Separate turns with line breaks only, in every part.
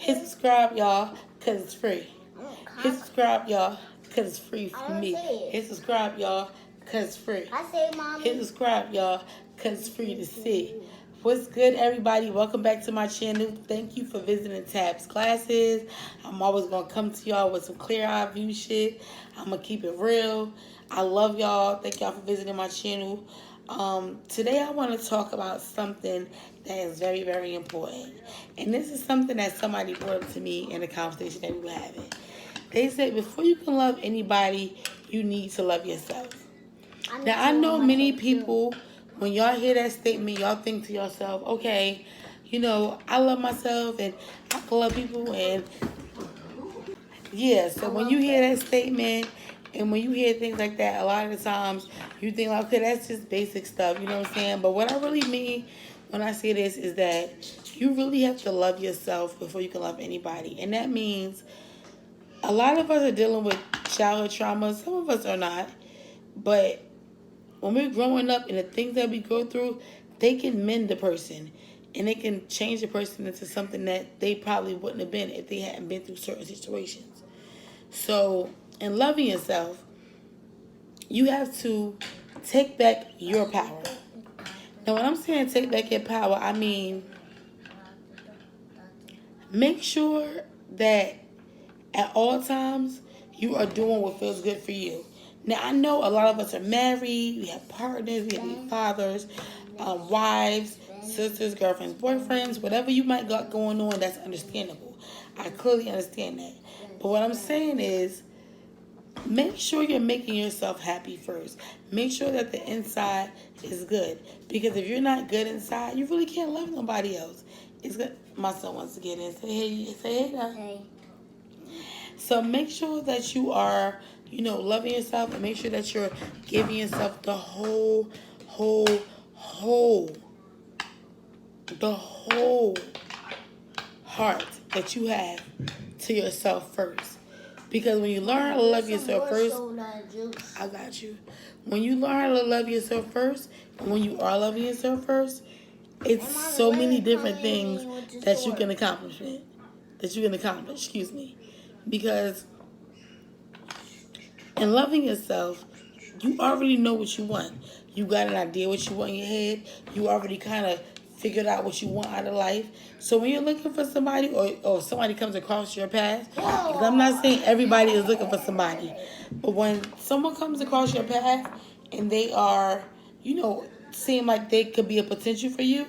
Hit subscribe, y'all, because it's free. Hit subscribe, y'all, because it's free for me. Hit subscribe, y'all, because it's free. Hit subscribe, y'all, because it's free to see. What's good, everybody? Welcome back to my channel. Thank you for visiting Tab's classes. I'm always going to come to y'all with some clear eye view shit. I'm going to keep it real. I love y'all. Thank y'all for visiting my channel. Today I want to talk about something that is very, very important. And this is something that somebody brought up to me in a conversation that we were having. They said before you can love anybody, you need to love yourself. Now, I know many people, when y'all hear that statement, y'all think to yourself, okay, you know, I love myself and I can love people. And yeah, so when you hear that statement and when you hear things like that, a lot of the times you think, like, okay, that's just basic stuff, you know what I'm saying? But what I really mean when I say this is that you really have to love yourself before you can love anybody. And that means a lot of us are dealing with childhood trauma. Some of us are not. But when we're growing up and the things that we go through, they can mend the person. And they can change the person into something that they probably wouldn't have been if they hadn't been through certain situations. So, in loving yourself, you have to take back your power. Now, when I'm saying take back your power, I mean make sure that at all times you are doing what feels good for you. Now, I know a lot of us are married, we have partners, we have fathers, wives, sisters, girlfriends, boyfriends, whatever you might got going on, that's understandable. I clearly understand that. But what I'm saying is, make sure you're making yourself happy first. Make sure that the inside is good. Because if you're not good inside, you really can't love nobody else. It's good. My son wants to get in. Say hey now. Hey. So make sure that you are, loving yourself, and make sure that you're giving yourself the whole heart that you have to yourself first. Because when you learn how to love yourself first, I got you. When you learn how to love yourself first, and when you are loving yourself first, it's so many different things that you can accomplish. Because in loving yourself, you already know what you want. You got an idea what you want in your head. You already kind of figured out what you want out of life. So when you're looking for somebody or somebody comes across your path, because I'm not saying everybody is looking for somebody, but when someone comes across your path and they are, seem like they could be a potential for you,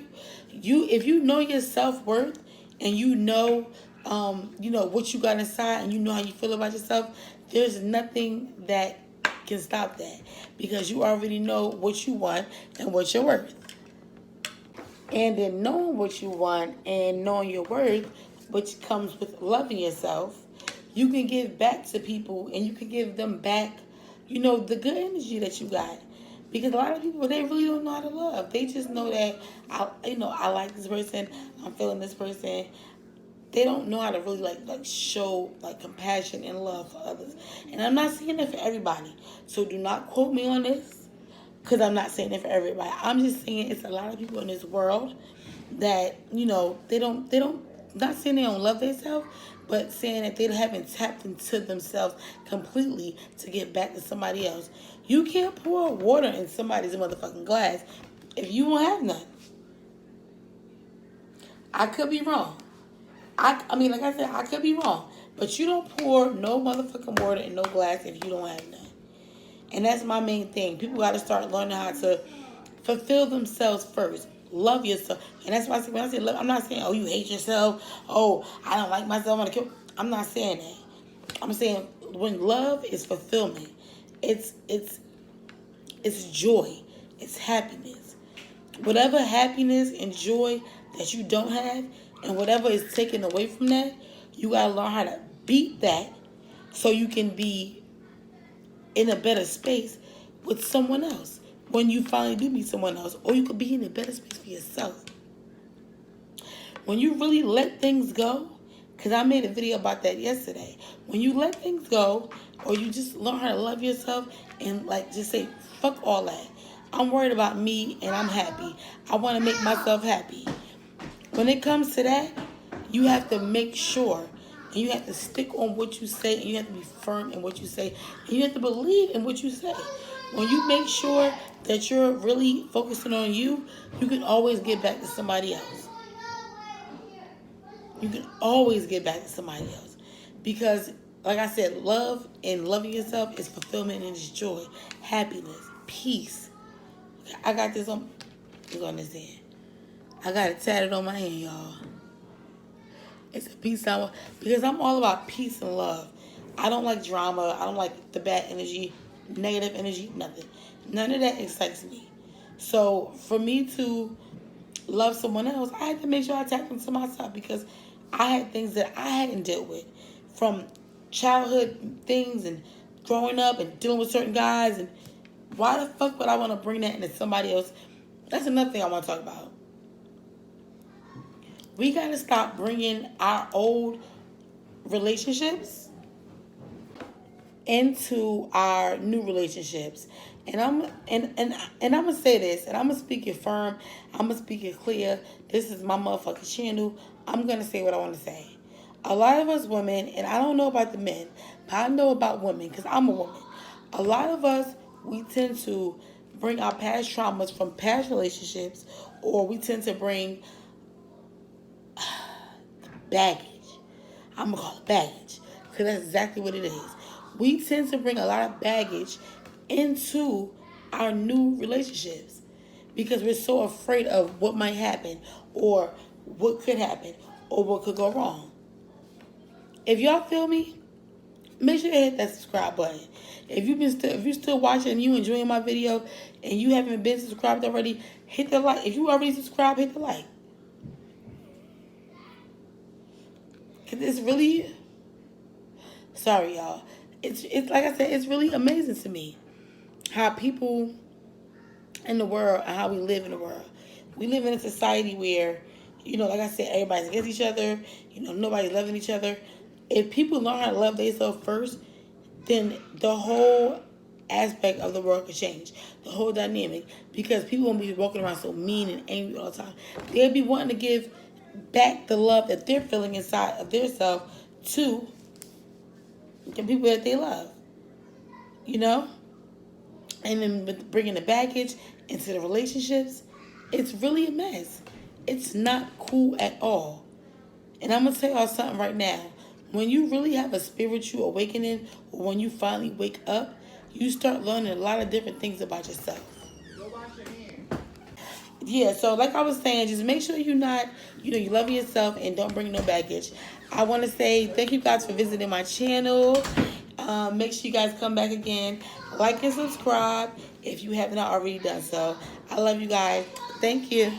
if you know your self-worth and you know what you got inside and you know how you feel about yourself, there's nothing that can stop that, because you already know what you want and what you're worth. And in knowing what you want and knowing your worth, which comes with loving yourself, you can give back to people and you can give them back, the good energy that you got. Because a lot of people, they really don't know how to love. They just know that, I like this person, I'm feeling this person. They don't know how to really like show compassion and love for others. And I'm not saying that for everybody. So do not quote me on this, because I'm not saying it for everybody. I'm just saying it's a lot of people in this world that, they don't, not saying they don't love themselves, but saying that they haven't tapped into themselves completely to get back to somebody else. You can't pour water in somebody's motherfucking glass if you won't have none. I could be wrong. I mean, like I said, I could be wrong. But you don't pour no motherfucking water in no glass if you don't have none. And that's my main thing. People got to start learning how to fulfill themselves first. Love yourself. And that's why when I say love, I'm not saying, oh, you hate yourself. Oh, I don't like myself. I want to kill. I'm not saying that. I'm saying when love is fulfillment, it's joy. It's happiness. Whatever happiness and joy that you don't have, and whatever is taken away from that, you got to learn how to beat that so you can be in a better space with someone else when you finally do meet someone else. Or you could be in a better space for yourself. When you really let things go, because I made a video about that yesterday. When you let things go, or you just learn how to love yourself and just say, fuck all that. I'm worried about me and I'm happy. I want to make myself happy. When it comes to that, You have to make sure, and you have to stick on what you say, and you have to be firm in what you say, and you have to believe in what you say. When you make sure that you're really focusing on you, you can always get back to somebody else. You can always get back to somebody else. Because, like I said, love and loving yourself is fulfillment and it's joy, happiness, peace. I got this on this hand. I got it tatted on my hand, y'all. It's a peace sign because I'm all about peace and love. I don't like drama. I don't like the bad energy, negative energy, nothing. None of that excites me. So for me to love someone else, I had to make sure I tapped into myself because I had things that I hadn't dealt with from childhood things and growing up and dealing with certain guys. And why the fuck would I want to bring that into somebody else? That's another thing I want to talk about. We got to stop bringing our old relationships into our new relationships. And I'm gonna say this, and I'm gonna speak it firm. I'm gonna speak it clear. This is my motherfucking channel. I'm gonna say what I want to say. A lot of us women, and I don't know about the men, but I know about women because I'm a woman. A lot of us, we tend to bring our past traumas from past relationships, or we tend to bring baggage. I'm gonna call it baggage because that's exactly what it is. We tend to bring a lot of baggage into our new relationships because we're so afraid of what might happen or what could happen or what could go wrong. If y'all feel me, make sure you hit that subscribe button. If you're still watching and you enjoying my video and you haven't been subscribed already, hit the like. If you already subscribed, hit the like. Cause it's really, sorry y'all, it's like I said, it's really amazing to me how people in the world and how we live in the world. We live in a society where, like I said, everybody's against each other. Nobody's loving each other. If people learn how to love themselves first, then the whole aspect of the world could change. The whole dynamic. Because people won't be walking around so mean and angry all the time. They'll be wanting to give back the love that they're feeling inside of their self to the people that they love. And then with bringing the baggage into the relationships, it's really a mess. It's not cool at all. And I'm going to tell y'all something right now. When you really have a spiritual awakening, or when you finally wake up, you start learning a lot of different things about yourself. Yeah, so like I was saying, just make sure you love yourself and don't bring no baggage. I want to say thank you guys for visiting my channel. Make sure you guys come back again. Like and subscribe if you have not already done so. I love you guys. Thank you.